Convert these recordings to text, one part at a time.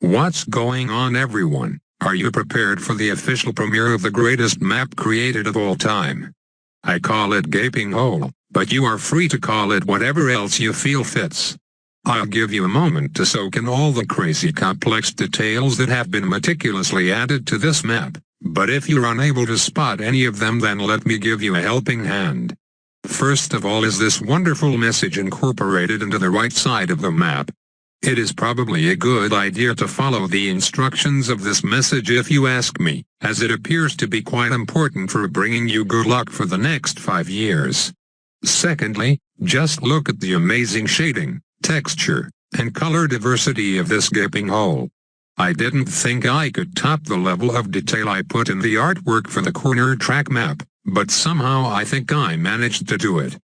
What's going on, everyone? Are you prepared for the official premiere of the greatest map created of all time? I call it Gaping Hole, but you are free to call it whatever else you feel fits. I'll give you a moment to soak in all the crazy complex details that have been meticulously added to this map, but if you're unable to spot any of them, then let me give you a helping hand. First of all is this wonderful message incorporated into the right side of the map. It is probably a good idea to follow the instructions of this message if you ask me, as it appears to be quite important for bringing you good luck for the next 5 years. Secondly, just look at the amazing shading, texture, and color diversity of this gaping hole. I didn't think I could top the level of detail I put in the artwork for the corner track map, but somehow I think I managed to do it.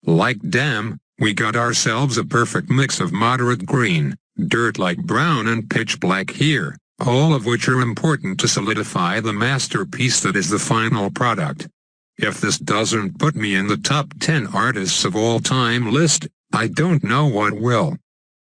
Like damn, we got ourselves a perfect mix of moderate green, dirt-like brown and pitch black here, all of which are important to solidify the masterpiece that is the final product. If this doesn't put me in the top 10 artists of all time list, I don't know what will.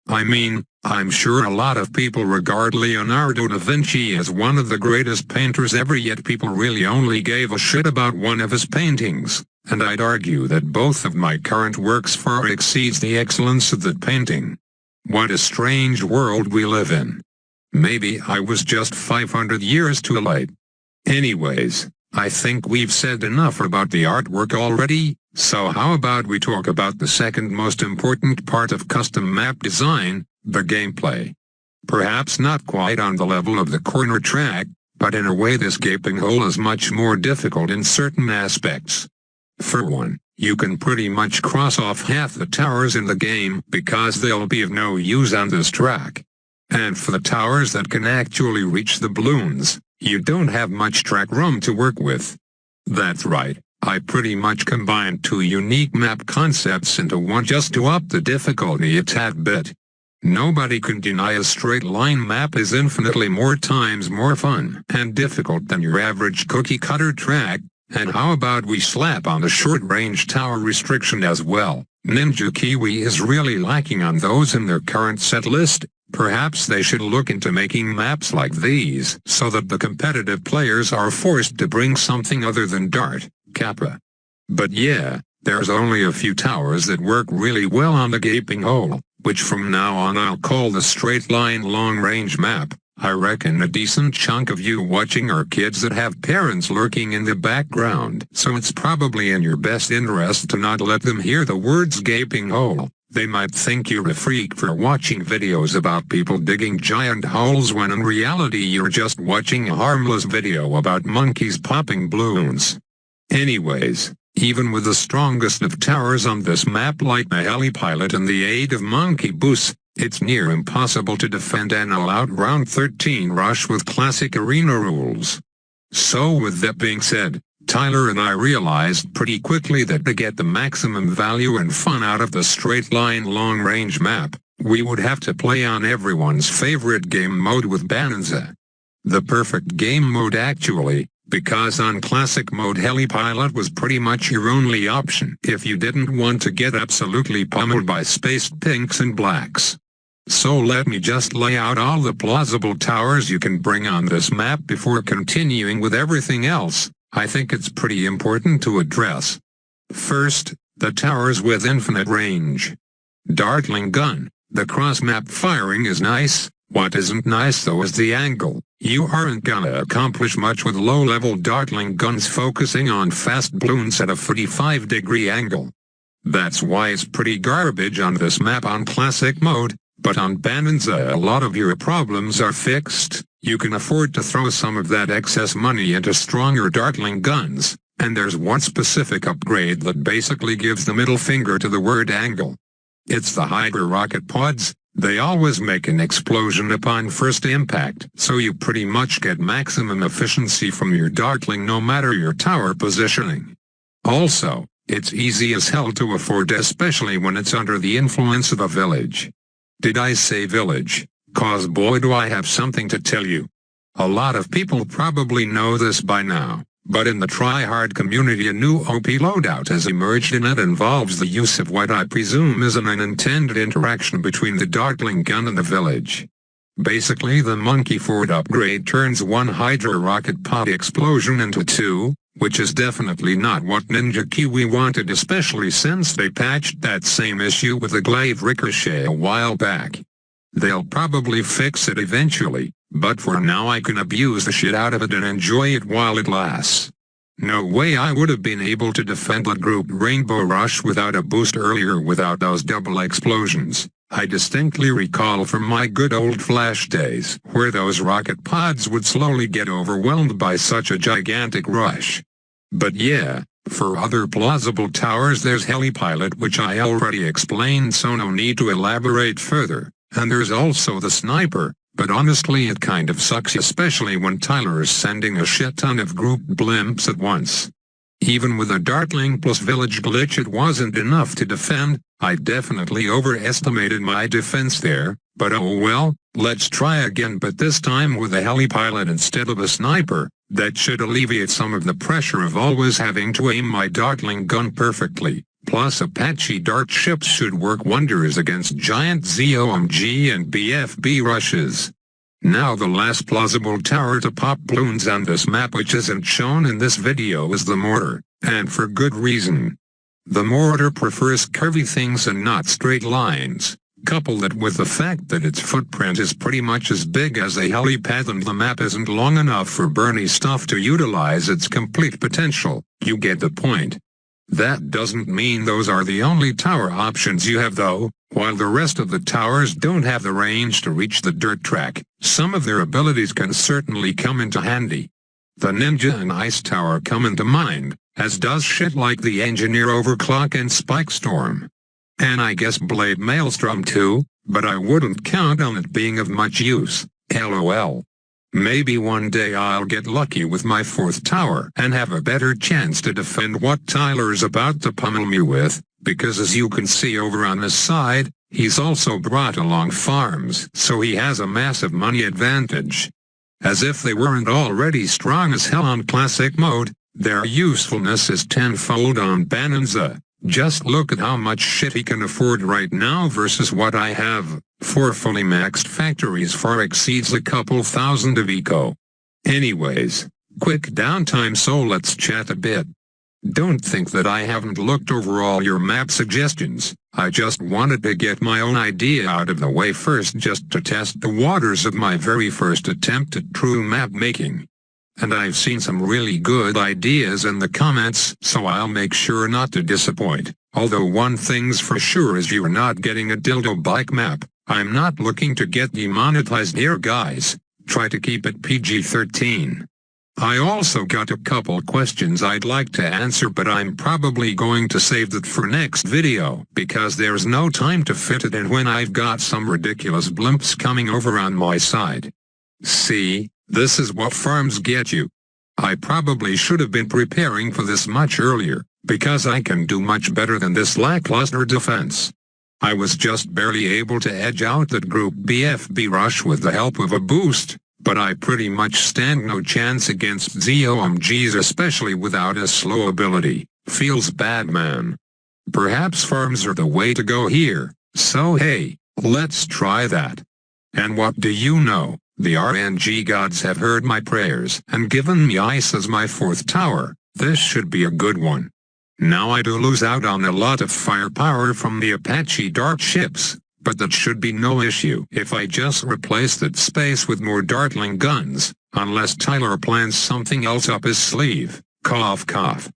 I mean, I'm sure a lot of people regard Leonardo da Vinci as one of the greatest painters ever, yet people really only gave a shit about one of his paintings, and I'd argue that both of my current works far exceeds the excellence of that painting. What a strange world we live in. Maybe I was just 500 years too late. Anyways, I think we've said enough about the artwork already, so how about we talk about the second most important part of custom map design, the gameplay. Perhaps not quite on the level of the corner track, but in a way this gaping hole is much more difficult in certain aspects. For one, you can pretty much cross off half the towers in the game because they'll be of no use on this track. And for the towers that can actually reach the balloons, you don't have much track room to work with. That's right, I pretty much combined two unique map concepts into one just to up the difficulty a tad bit. Nobody can deny a straight line map is infinitely more times more fun and difficult than your average cookie cutter track, and how about we slap on the short range tower restriction as well? Ninja Kiwi is really lacking on those in their current set list. Perhaps they should look into making maps like these so that the competitive players are forced to bring something other than Dart, Kappa. But yeah, there's only a few towers that work really well on the gaping hole, which from now on I'll call the straight line long range map. I reckon a decent chunk of you watching are kids that have parents lurking in the background, so it's probably in your best interest to not let them hear the words gaping hole. They might think you're a freak for watching videos about people digging giant holes when in reality you're just watching a harmless video about monkeys popping balloons. Anyways, even with the strongest of towers on this map like the helipilot and the aid of monkey boosts, it's near impossible to defend an all-out round 13 rush with classic arena rules. So with that being said, Tyler and I realized pretty quickly that to get the maximum value and fun out of the straight line long range map, we would have to play on everyone's favorite game mode with Bonanza. The perfect game mode actually, because on classic mode helipilot was pretty much your only option if you didn't want to get absolutely pummeled by spaced pinks and blacks. So let me just lay out all the plausible towers you can bring on this map before continuing with everything else. I think it's pretty important to address. First, the towers with infinite range. Dartling gun, the cross-map firing is nice. What isn't nice though is the angle. You aren't gonna accomplish much with low-level dartling guns focusing on fast balloons at a 45-degree angle. That's why it's pretty garbage on this map on classic mode, but on Bonanza a lot of your problems are fixed. You can afford to throw some of that excess money into stronger dartling guns, and there's one specific upgrade that basically gives the middle finger to the word angle. It's the Hydra rocket pods. They always make an explosion upon first impact, so you pretty much get maximum efficiency from your dartling no matter your tower positioning. Also, it's easy as hell to afford, especially when it's under the influence of a village. Did I say village? 'Cause boy do I have something to tell you. A lot of people probably know this by now, but in the try-hard community a new OP loadout has emerged and it involves the use of what I presume is an unintended interaction between the dartling gun and the village. Basically the Monkey Ford upgrade turns one Hydra rocket pod explosion into two, which is definitely not what Ninja Kiwi wanted, especially since they patched that same issue with the glaive ricochet a while back. They'll probably fix it eventually, but for now I can abuse the shit out of it and enjoy it while it lasts. No way I would have been able to defend the group Rainbow Rush without a boost earlier without those double explosions. I distinctly recall from my good old Flash days where those rocket pods would slowly get overwhelmed by such a gigantic rush. But yeah, for other plausible towers there's Helipilot, which I already explained, so no need to elaborate further, and there's also the Sniper, but honestly it kind of sucks, especially when Tyler is sending a shit ton of group blimps at once. Even with a Dartling plus Village glitch it wasn't enough to defend. I definitely overestimated my defense there, but oh well, let's try again, but this time with a Helipilot instead of a Sniper. That should alleviate some of the pressure of always having to aim my Dartling gun perfectly. Plus Apache dart ships should work wonders against giant ZOMG and BFB rushes. Now the last plausible tower to pop balloons on this map, which isn't shown in this video, is the Mortar, and for good reason. The Mortar prefers curvy things and not straight lines. Couple that with the fact that its footprint is pretty much as big as a helipad and the map isn't long enough for Bernie stuff to utilize its complete potential, you get the point. That doesn't mean those are the only tower options you have though. While the rest of the towers don't have the range to reach the dirt track, some of their abilities can certainly come into handy. The Ninja and Ice Tower come into mind, as does shit like the Engineer Overclock and Spike Storm. And I guess Blade Maelstrom too, but I wouldn't count on it being of much use, lol. Maybe one day I'll get lucky with my fourth tower and have a better chance to defend what Tyler's about to pummel me with, because as you can see over on this side, he's also brought along farms, so he has a massive money advantage. As if they weren't already strong as hell on classic mode, their usefulness is tenfold on Bonanza. Just look at how much shit he can afford right now versus what I have. 4 fully maxed factories far exceeds a couple thousand of eco. Anyways, quick downtime, so let's chat a bit. Don't think that I haven't looked over all your map suggestions. I just wanted to get my own idea out of the way first, just to test the waters of my very first attempt at true map making. And I've seen some really good ideas in the comments, so I'll make sure not to disappoint. Although one thing's for sure is you're not getting a dildo bike map. I'm not looking to get demonetized here, guys. Try to keep it PG-13. I also got a couple questions I'd like to answer, but I'm probably going to save that for next video, because there's no time to fit it in when I've got some ridiculous blimps coming over on my side. See, this is what farms get you. I probably should have been preparing for this much earlier, because I can do much better than this lackluster defense. I was just barely able to edge out that group BFB rush with the help of a boost, but I pretty much stand no chance against ZOMGs, especially without a slow ability. Feels bad, man. Perhaps farms are the way to go here, so hey, let's try that. And what do you know? The RNG gods have heard my prayers and given me ice as my fourth tower. This should be a good one. Now I do lose out on a lot of firepower from the Apache dart ships, but that should be no issue if I just replace that space with more Dartling guns, unless Tyler plans something else up his sleeve. Cough cough.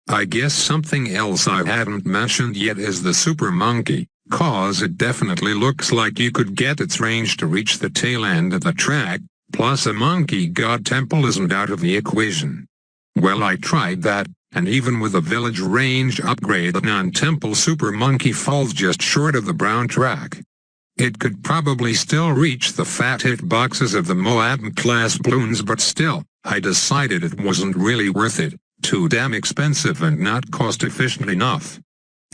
I guess something else I haven't mentioned yet is the Super Monkey, cause it definitely looks like you could get its range to reach the tail end of the track, plus a Monkey God Temple isn't out of the equation. Well, I tried that, and even with a village range upgrade, the non-temple Super Monkey falls just short of the brown track. It could probably still reach the fat hitboxes of the Moab-class balloons, but still, I decided it wasn't really worth it, too damn expensive and not cost-efficient enough.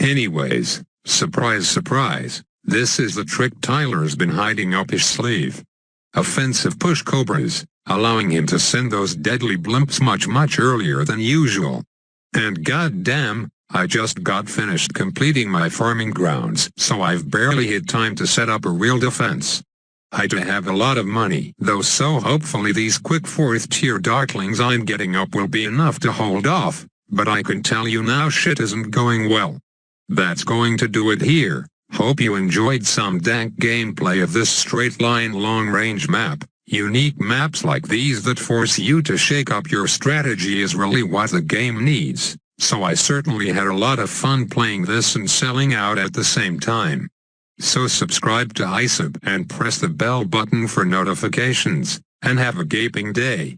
Anyways, surprise surprise, this is the trick Tyler's been hiding up his sleeve. Offensive push cobras, allowing him to send those deadly blimps much earlier than usual. And goddamn, I just got finished completing my farming grounds, so I've barely had time to set up a real defense. I do have a lot of money though, so hopefully these quick 4th tier darklings I'm getting up will be enough to hold off, but I can tell you now shit isn't going well. That's going to do it here. Hope you enjoyed some dank gameplay of this straight line long range map. Unique maps like these that force you to shake up your strategy is really what the game needs, so I certainly had a lot of fun playing this and selling out at the same time. So subscribe to ISAB and press the bell button for notifications, and have a gaping day.